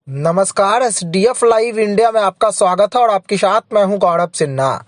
नमस्कार। SDF live India में आपका स्वागत है और आपके साथ मैं हूं गौरव सिन्हा।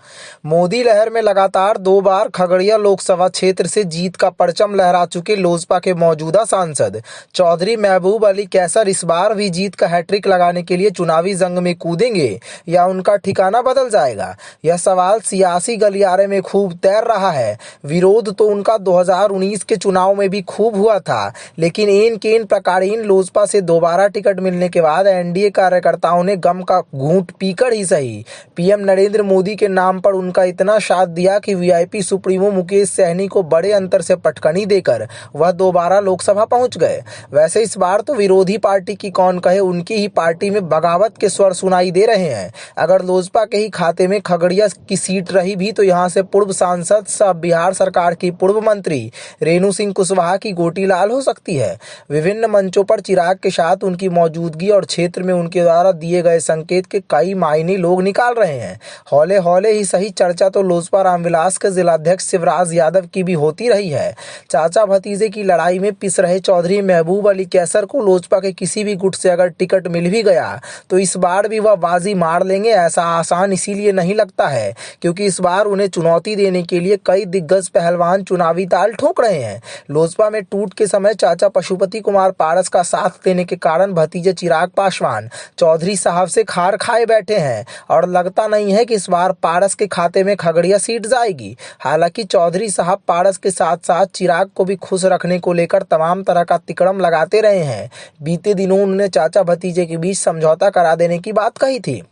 मोदी लहर में लगातार 2 बार खगड़िया लोकसभा क्षेत्र से जीत का परचम लहरा चुके लोजपा के मौजूदा सांसद चौधरी महबूब अली कैसर इस बार भी जीत का हैट्रिक लगाने के लिए चुनावी जंग में कूदेंगे या उनका ठिकाना बदल जाएगा, यह सवाल सियासी गलियारे में खूब तैर रहा है। विरोध तो उनका 2019 के चुनाव में भी खूब हुआ था, लेकिन एन केन प्रकारीन लोजपा से दोबारा टिकट मिलने के बाद एनडीए कार्यकर्ताओं ने गम का घूंट पीकर ही सही पीएम नरेंद्र मोदी के नाम पर उनका इतना साथ दिया कि वीआईपी सुप्रीमो मुकेश सहनी को बड़े अंतर से पटकनी देकर वह दोबारा लोकसभा पहुंच गए। वैसे इस बार तो विरोधी पार्टी की कौन कहे, उनकी ही पार्टी में बगावत के स्वर सुनाई दे रहे हैं। अगर लोजपा के ही खाते में खगड़िया की सीट रही भी तो यहां से पूर्व सांसद सह बिहार सरकार की पूर्व मंत्री रेणु सिंह कुशवाहा की गोटी लाल हो सकती है। विभिन्न मंचों पर चिराग के साथ उनकी मौजूदगी और क्षेत्र में उनके द्वारा दिए गए संकेत के कई मायने लोग निकाल रहे हैं। हौले हौले ही सही चर्चा तो लोजपा रामविलास के जिलाध्यक्ष शिवराज यादव की भी होती रही है। चाचा भतीजे की लड़ाई में पिस रहे चौधरी महबूब अली कैसर को लोजपा के किसी भी गुट से अगर टिकट मिल भी गया तो इस बार भी वह बाजी मार लेंगे, ऐसा आसान इसीलिए नहीं लगता है क्योंकि इस बार उन्हें चुनौती देने के लिए कई दिग्गज पहलवान चुनावी ताल ठोक रहे हैं। लोजपा में टूट के समय चाचा पशुपति कुमार पारस का साथ देने के कारण भतीजे चिराग पासवान चौधरी साहब से खार खाए बैठे हैं और लगता नहीं है कि इस बार पारस के खाते में खगड़िया सीट जाएगी। हालांकि चौधरी साहब पारस के साथ साथ चिराग को भी खुश रखने को लेकर तमाम तरह का तिकड़म लगाते रहे हैं। बीते दिनों उन्होंने चाचा भतीजे के बीच समझौता करा देने की बात कही थी।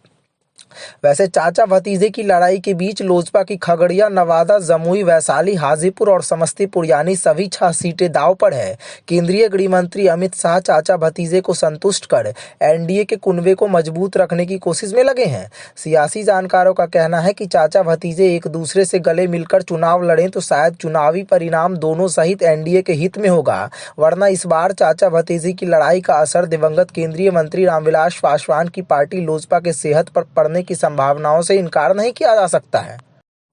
वैसे चाचा भतीजे की लड़ाई के बीच लोजपा की खगड़िया, नवादा, जमुई, वैशाली, हाजीपुर और समस्तीपुर यानी सभी 6 सीटें दांव पर है। केंद्रीय गृह मंत्री अमित शाह चाचा भतीजे को संतुष्ट कर एनडीए के कुनबे को मजबूत रखने की कोशिश में लगे हैं। सियासी जानकारों का कहना है कि चाचा भतीजे एक दूसरे से गले मिलकर चुनाव लड़ें तो शायद चुनावी परिणाम दोनों सहित एनडीए के हित में होगा, वरना इस बार चाचा भतीजे की लड़ाई का असर दिवंगत केंद्रीय मंत्री रामविलास पासवान की पार्टी लोजपा के सेहत पर पड़ने की संभावनाओं से इनकार नहीं किया जा सकता है।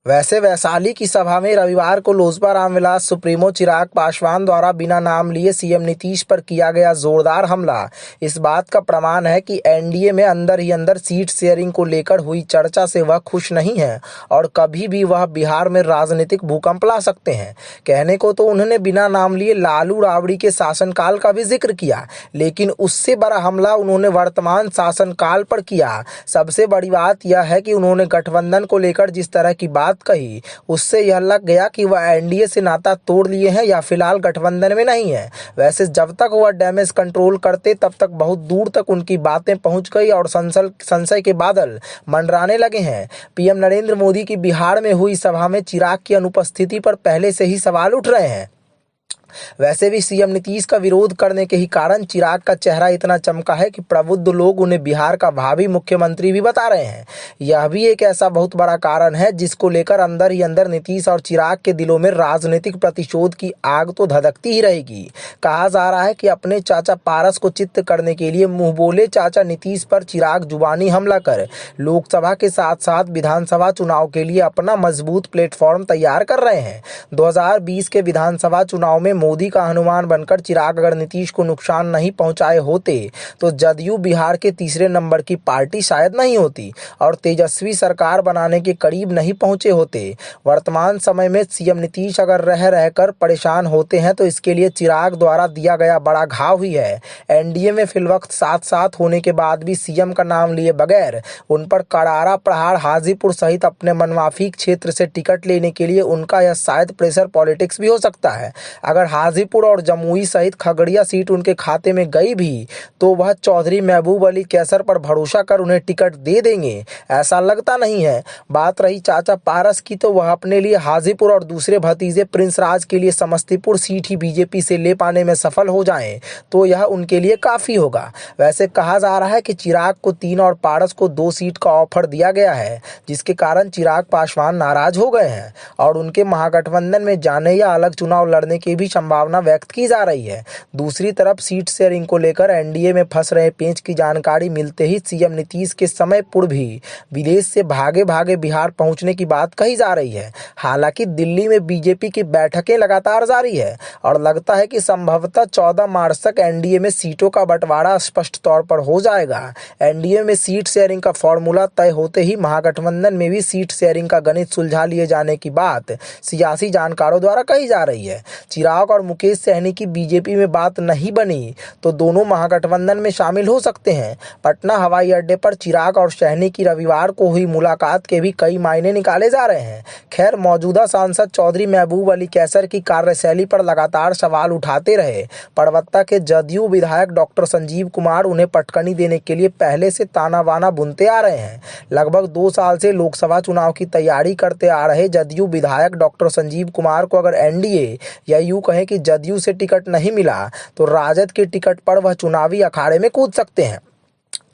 वैसे वैशाली की सभा में रविवार को लोजपा रामविलास सुप्रीमो चिराग पासवान द्वारा बिना नाम लिए सीएम नीतीश पर किया गया जोरदार हमला इस बात का प्रमाण है कि एनडीए में अंदर ही अंदर सीट शेयरिंग को लेकर हुई चर्चा से वह खुश नहीं है और कभी भी वह बिहार में राजनीतिक भूकंप ला सकते हैं। कहने को तो उन्होंने बिना नाम लिए लालू राबड़ी के शासनकाल का भी जिक्र किया, लेकिन उससे बड़ा हमला उन्होंने वर्तमान शासनकाल पर किया। सबसे बड़ी बात यह है कि उन्होंने गठबंधन को लेकर जिस तरह की बात कही उससे यह लग गया कि वह एनडीए से नाता तोड़ लिए हैं या फिलहाल गठबंधन में नहीं है। वैसे जब तक वह डैमेज कंट्रोल करते तब तक बहुत दूर तक उनकी बातें पहुंच गई और संशय के बादल मंडराने लगे हैं। पीएम नरेंद्र मोदी की बिहार में हुई सभा में चिराग की अनुपस्थिति पर पहले से ही सवाल उठ रहे हैं। वैसे भी सीएम नीतीश का विरोध करने के ही कारण चिराग का चेहरा इतना चमका है कि प्रबुद्ध लोग उन्हें बिहार का भावी मुख्यमंत्री भी बता रहे हैं। यह भी एक ऐसा बहुत बड़ा कारण है जिसको लेकर अंदर ही अंदर नीतीश और चिराग के दिलों में राजनीतिक प्रतिशोध की आग तो धधकती ही रहेगी। कहा जा रहा है कि अपने चाचा पारस को चित्त करने के लिए मुंह बोले चाचा नीतीश पर चिराग जुबानी हमला कर लोकसभा के साथ साथ विधानसभा चुनाव के लिए अपना मजबूत प्लेटफॉर्म तैयार कर रहे हैं। 2020 के विधानसभा चुनाव में मोदी का हनुमान बनकर चिराग अगर नीतीश को नुकसान नहीं पहुंचाए होते तो जदयू बिहार के तीसरे नंबर की पार्टी शायद नहीं होती और तेजस्वी सरकार बनाने के करीब नहीं पहुंचे होते। वर्तमान समय में सीएम नीतीश अगर रह रहकर परेशान होते हैं तो इसके लिए चिराग द्वारा दिया गया बड़ा घाव ही है। एनडीए में फिलवक्त साथ साथ होने के बाद भी सीएम का नाम लिए बगैर उन पर करारा प्रहार हाजीपुर सहित अपने मनमाफी क्षेत्र से टिकट लेने के लिए उनका यह शायद प्रेशर पॉलिटिक्स भी हो सकता है। अगर हाजीपुर और जमुई सहित खगड़िया सीट उनके खाते में गई भी तो वह चौधरी महबूब अली कैसर पर भरोसा कर उन्हें टिकट दे देंगे, ऐसा लगता नहीं है। बात रही चाचा पारस की तो वह अपने लिए हाजीपुर और दूसरे भतीजे प्रिंस राज के लिए समस्तीपुर सीट ही बीजेपी से ले पाने में सफल हो जाएं तो यह उनके लिए काफी होगा। वैसे कहा जा रहा है कि चिराग को 3 और पारस को 2 सीट का ऑफर दिया गया है, जिसके कारण चिराग पासवान नाराज हो गए हैं और उनके महागठबंधन में जाने या अलग चुनाव लड़ने की भी संभावना व्यक्त की जा रही है। दूसरी तरफ सीट शेयरिंग को लेकर एनडीए में फंस रहे पेंच की जानकारी मिलते ही सीएम नीतीश के समय पूर्व ही विदेश से भागे भागे बिहार पहुंचने की बात कही जा रही है। हालांकि दिल्ली में बीजेपी की बैठकें लगातार जारी है और लगता है कि संभवतः 14 मार्च तक एनडीए में सीटों का बंटवारा स्पष्ट तौर पर हो जाएगा। एनडीए में सीट शेयरिंग का फॉर्मूला तय होते ही महागठबंधन में भी सीट शेयरिंग का गणित सुलझा लिए जाने की बात सियासी जानकारों द्वारा कही जा रही है। चिराग और मुकेश सहनी की बीजेपी में बात नहीं बनी तो दोनों महागठबंधन में शामिल हो सकते हैं। पटना हवाई अड्डे पर चिराग और सहनी की रविवार को हुई मुलाकात के भी कई मायने निकाले जा रहे हैं। खैर, मौजूदा सांसद चौधरी महबूब अली कैसर की कार्यशैली पर लगातार सवाल उठाते रहे परबत्ता के जदयू विधायक डॉक्टर संजीव कुमार उन्हें पटकनी देने के लिए पहले से ताना बाना बुनते आ रहे हैं। लगभग 2 साल से लोकसभा चुनाव की तैयारी करते आ रहे जदयू विधायक डॉक्टर संजीव कुमार को अगर एनडीए या यूं कहें कि जदयू से टिकट नहीं मिला तो राजद के टिकट पर वह चुनावी अखाड़े में कूद सकते हैं।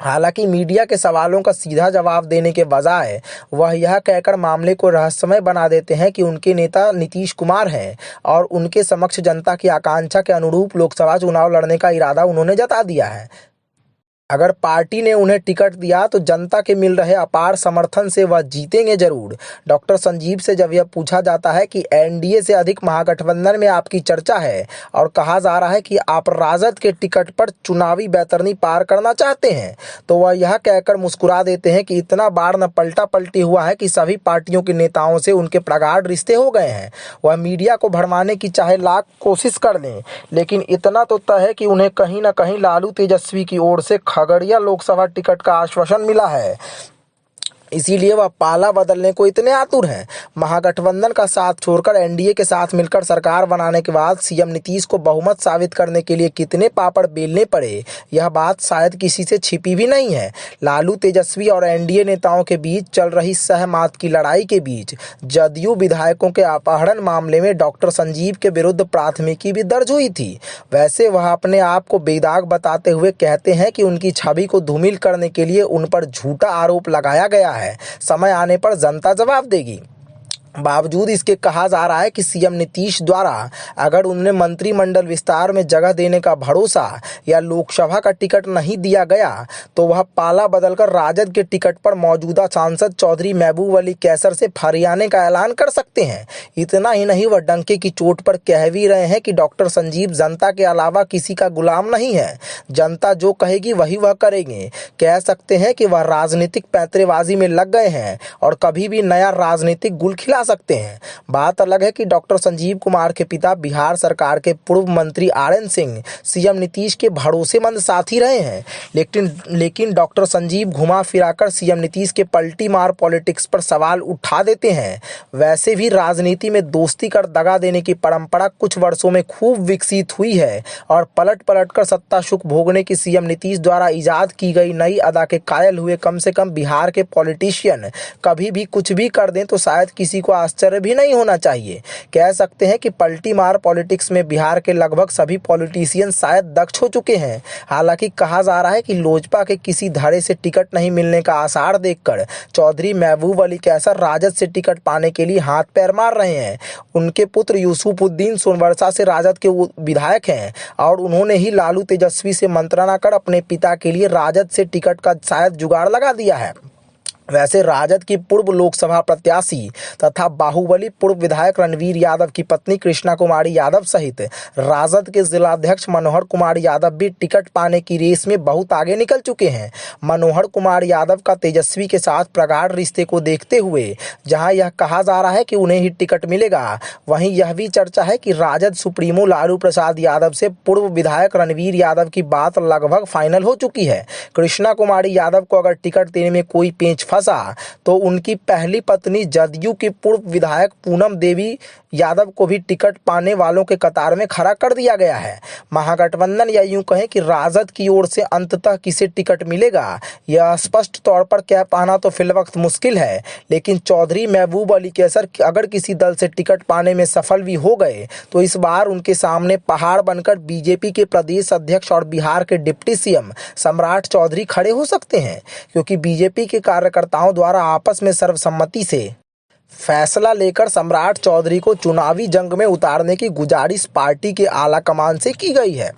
हालांकि मीडिया के सवालों का सीधा जवाब देने के बजाय वह यह कहकर मामले को रहस्यमय बना देते हैं कि उनके नेता नीतीश कुमार हैं और उनके समक्ष जनता की आकांक्षा के अनुरूप लोकसभा चुनाव लड़ने का इरादा उन्होंने जता दिया है। अगर पार्टी ने उन्हें टिकट दिया तो जनता के मिल रहे अपार समर्थन से वह जीतेंगे जरूर। डॉक्टर संजीव से जब यह पूछा जाता है कि एनडीए से अधिक महागठबंधन में आपकी चर्चा है और कहा जा रहा है कि आप राजद के टिकट पर चुनावी बैतरनी पार करना चाहते हैं, तो वह यह कहकर मुस्कुरा देते हैं कि इतना बार न पलटा पलटी हुआ है कि सभी पार्टियों के नेताओं से उनके प्रगाढ़ रिश्ते हो गए हैं। वह मीडिया को भरमाने की चाहे लाख कोशिश कर लें, लेकिन इतना तो तय है कि उन्हें कहीं न कहीं लालू तेजस्वी की ओर से खगड़िया लोकसभा टिकट का आश्वासन मिला है, इसीलिए वह पाला बदलने को इतने आतुर हैं। महागठबंधन का साथ छोड़कर एनडीए के साथ मिलकर सरकार बनाने के बाद सीएम नीतीश को बहुमत साबित करने के लिए कितने पापड़ बेलने पड़े, यह बात शायद किसी से छिपी भी नहीं है। लालू तेजस्वी और एनडीए नेताओं के बीच चल रही सहमत की लड़ाई के बीच जदयू विधायकों के अपहरण मामले में डॉक्टर संजीव के विरुद्ध प्राथमिकी भी दर्ज हुई थी। वैसे वह अपने आप को बेदाग बताते हुए कहते हैं कि उनकी छवि को धूमिल करने के लिए उन पर झूठा आरोप लगाया गया है। समय आने पर जनता जवाब देगी। बावजूद इसके कहा जा रहा है कि सीएम नीतीश द्वारा अगर उन्हें मंत्रिमंडल विस्तार में जगह देने का भरोसा या लोकसभा का टिकट नहीं दिया गया तो वह पाला बदलकर राजद के टिकट पर मौजूदा सांसद चौधरी महबूब अली कैसर से फरियाने का ऐलान कर सकते हैं। इतना ही नहीं, वह डंके की चोट पर कह भी रहे हैं कि डॉक्टर संजीव जनता के अलावा किसी का गुलाम नहीं है, जनता जो कहेगी वही वह करेंगे। कह सकते हैं कि वह राजनीतिक पैंतरेबाजी में लग गए हैं और कभी भी नया राजनीतिक गुल खिला सकते हैं। बात अलग है कि डॉक्टर संजीव कुमार के पिता बिहार सरकार के पूर्व मंत्री आरएन सिंह सीएम नीतीश के भरोसेमंद साथी रहे हैं, लेकिन डॉक्टर संजीव घुमा फिराकर सीएम नीतीश के पलटी मार पॉलिटिक्स पर सवाल उठा देते हैं। वैसे भी राजनीति में दोस्ती कर दगा देने की परंपरा कुछ वर्षों में खूब विकसित हुई है और पलट पलट कर सत्ता सुख भोगने की सीएम नीतीश द्वारा इजाद की गई नई अदा के कायल हुए कम से कम बिहार के पॉलिटिशियन कभी भी कुछ भी कर दें तो शायद किसी को आश्चर्य भी नहीं होना चाहिए। कह सकते हैं कि पलटी मार पॉलिटिक्स में बिहार के लगभग सभी पॉलिटिशियन शायद दक्ष हो चुके हैं। हालांकि कहा जा रहा है कि लोजपा के किसी धड़े से टिकट नहीं मिलने का आसार देखकर चौधरी महबूब अली कैसर राजद से टिकट पाने के लिए हाथ पैर मार रहे हैं। उनके पुत्र यूसुफुद्दीन सोनवर्षा से राजद के विधायक हैं और उन्होंने ही लालू तेजस्वी से मंत्रणा कर अपने पिता के लिए राजद से टिकट का शायद जुगाड़ लगा दिया है। वैसे राजद की पूर्व लोकसभा प्रत्याशी तथा बाहुबली पूर्व विधायक रणवीर यादव की पत्नी कृष्णा कुमारी यादव सहित राजद के जिलाध्यक्ष मनोहर कुमार यादव भी टिकट पाने की रेस में बहुत आगे निकल चुके हैं। मनोहर कुमार यादव का तेजस्वी के साथ प्रगाढ़ रिश्ते को देखते हुए जहां यह कहा जा रहा है कि उन्हें ही टिकट मिलेगा, वहीं यह भी चर्चा है कि राजद सुप्रीमो लालू प्रसाद यादव से पूर्व विधायक रणवीर यादव की बात लगभग फाइनल हो चुकी है। कृष्णा कुमारी यादव को अगर टिकट देने में कोई पेंच तो उनकी पहली पत्नी जदयू की पूर्व विधायक पूनम देवी यादव को भी टिकट पाने वालों के कतार में खड़ा कर दिया गया है। महागठबंधन या यूं कहें कि राजद की ओर से अंततः किसे टिकट मिलेगा यह स्पष्ट तौर पर कह पाना तो फिलवक्त मुश्किल है, लेकिन चौधरी महबूब अली कैसर अगर किसी दल से टिकट पाने में सफल भी हो गए तो इस बार उनके सामने पहाड़ बनकर बीजेपी के प्रदेश अध्यक्ष और बिहार के डिप्टी सीएम सम्राट चौधरी खड़े हो सकते हैं, क्योंकि बीजेपी के कार्यकर्ताओं द्वारा आपस में सर्वसम्मति से फैसला लेकर सम्राट चौधरी को चुनावी जंग में उतारने की गुजारिश पार्टी के आलाकमान से की गई है।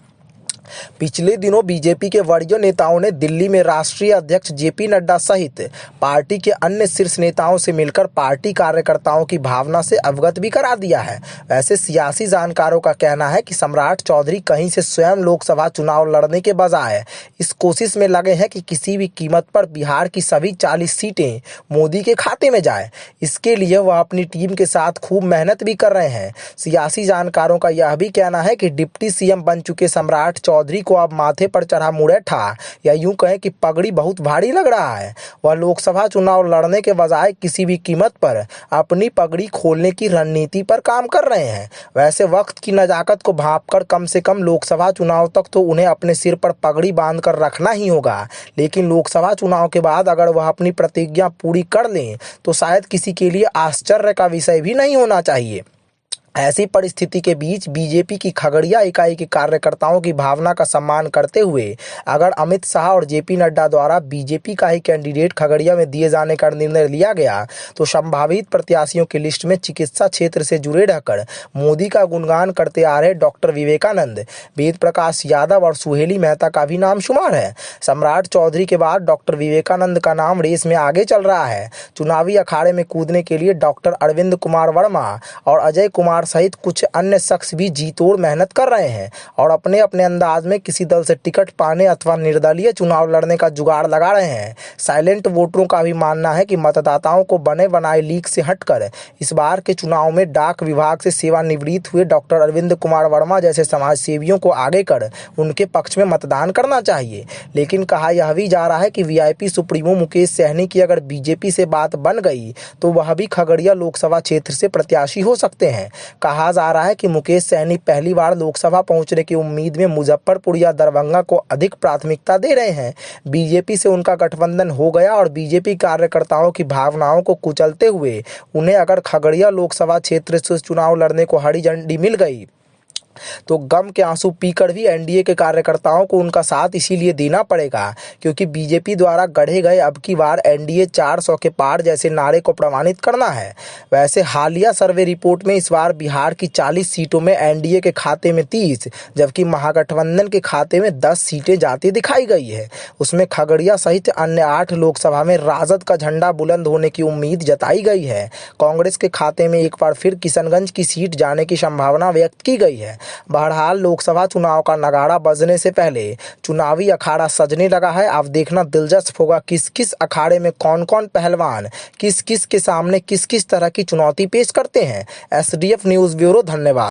पिछले दिनों बीजेपी के वरीय नेताओं ने दिल्ली में राष्ट्रीय अध्यक्ष जेपी नड्डा सहित पार्टी के अन्य शीर्ष नेताओं से मिलकर पार्टी कार्यकर्ताओं की भावना से अवगत भी करा दिया है। वैसे सियासी जानकारों का कहना है कि सम्राट चौधरी कहीं से स्वयं लोकसभा चुनाव लड़ने के बजाय इस कोशिश में लगे हैं कि किसी भी कीमत पर बिहार की सभी 40 सीटें मोदी के खाते में जाए। इसके लिए वह अपनी टीम के साथ खूब मेहनत भी कर रहे हैं। सियासी जानकारों का यह भी कहना है कि डिप्टी सीएम बन चुके सम्राट चौधरी को अब माथे पर चढ़ा मुरेठा या यूं कहें कि पगड़ी बहुत भारी लग रहा है। वह लोकसभा चुनाव लड़ने के बजाय किसी भी कीमत पर अपनी पगड़ी खोलने की रणनीति पर काम कर रहे हैं। वैसे वक्त की नजाकत को भांपकर कम से कम लोकसभा चुनाव तक तो उन्हें अपने सिर पर पगड़ी बांधकर रखना ही होगा, लेकिन लोकसभा चुनाव के बाद अगर वह अपनी प्रतिज्ञा पूरी कर लें तो शायद किसी के लिए आश्चर्य का विषय भी नहीं होना चाहिए। ऐसी परिस्थिति के बीच बीजेपी की खगड़िया इकाई के कार्यकर्ताओं की भावना का सम्मान करते हुए अगर अमित शाह और जेपी नड्डा द्वारा बीजेपी का ही कैंडिडेट खगड़िया में दिए जाने का निर्णय लिया गया तो संभावित प्रत्याशियों की लिस्ट में चिकित्सा क्षेत्र से जुड़े रहकर मोदी का गुणगान करते आ रहे डॉक्टर विवेकानंद, वेद प्रकाश यादव और सुहेली मेहता का भी नाम शुमार है। सम्राट चौधरी के बाद डॉक्टर विवेकानंद का नाम रेस में आगे चल रहा है। चुनावी अखाड़े में कूदने के लिए डॉक्टर अरविंद कुमार वर्मा और अजय कुमार सहित कुछ अन्य शख्स भी जी तोड़ मेहनत कर रहे हैं और अपने अपने अंदाज में किसी दल से टिकट पाने अथवा निर्दलीय चुनाव लड़ने का जुगाड़ लगा रहे हैं। साइलेंट वोटरों का भी मानना है कि मतदाताओं को बने बनाए लीक से हटकर इस बार के चुनाव में डाक विभाग से सेवानिवृत्त हुए डॉक्टर अरविंद कुमार वर्मा जैसे समाज सेवियों को आगे कर उनके पक्ष में मतदान करना चाहिए। लेकिन कहा यह भी जा रहा है कि वीआईपी सुप्रीमो मुकेश सहनी की अगर बीजेपी से बात बन गई तो वह भी खगड़िया लोकसभा क्षेत्र से प्रत्याशी हो सकते हैं। कहा जा रहा है कि मुकेश सहनी पहली बार लोकसभा पहुंचने की उम्मीद में मुजफ्फरपुर या दरभंगा को अधिक प्राथमिकता दे रहे हैं। बीजेपी से उनका गठबंधन हो गया और बीजेपी कार्यकर्ताओं की भावनाओं को कुचलते हुए उन्हें अगर खगड़िया लोकसभा क्षेत्र से चुनाव लड़ने को हरी झंडी मिल गई तो गम के आंसू पीकर भी एनडीए के कार्यकर्ताओं को उनका साथ इसीलिए देना पड़ेगा क्योंकि बीजेपी द्वारा गढ़े गए अब की बार एनडीए 400 के पार जैसे नारे को प्रमाणित करना है। वैसे हालिया सर्वे रिपोर्ट में इस बार बिहार की 40 सीटों में एनडीए के खाते में 30 जबकि महागठबंधन के खाते में 10 सीटें जाती दिखाई गई है। उसमें खगड़िया सहित अन्य 8 लोकसभा में राजद का झंडा बुलंद होने की उम्मीद जताई गई है। कांग्रेस के खाते में एक बार फिर किशनगंज की सीट जाने की संभावना व्यक्त की गई है। बहरहाल लोकसभा चुनाव का नगाड़ा बजने से पहले चुनावी अखाड़ा सजने लगा है। अब देखना दिलचस्प होगा किस किस अखाड़े में कौन कौन पहलवान किस किस के सामने किस किस तरह की चुनौती पेश करते हैं। एसडीएफ न्यूज़ ब्यूरो, धन्यवाद।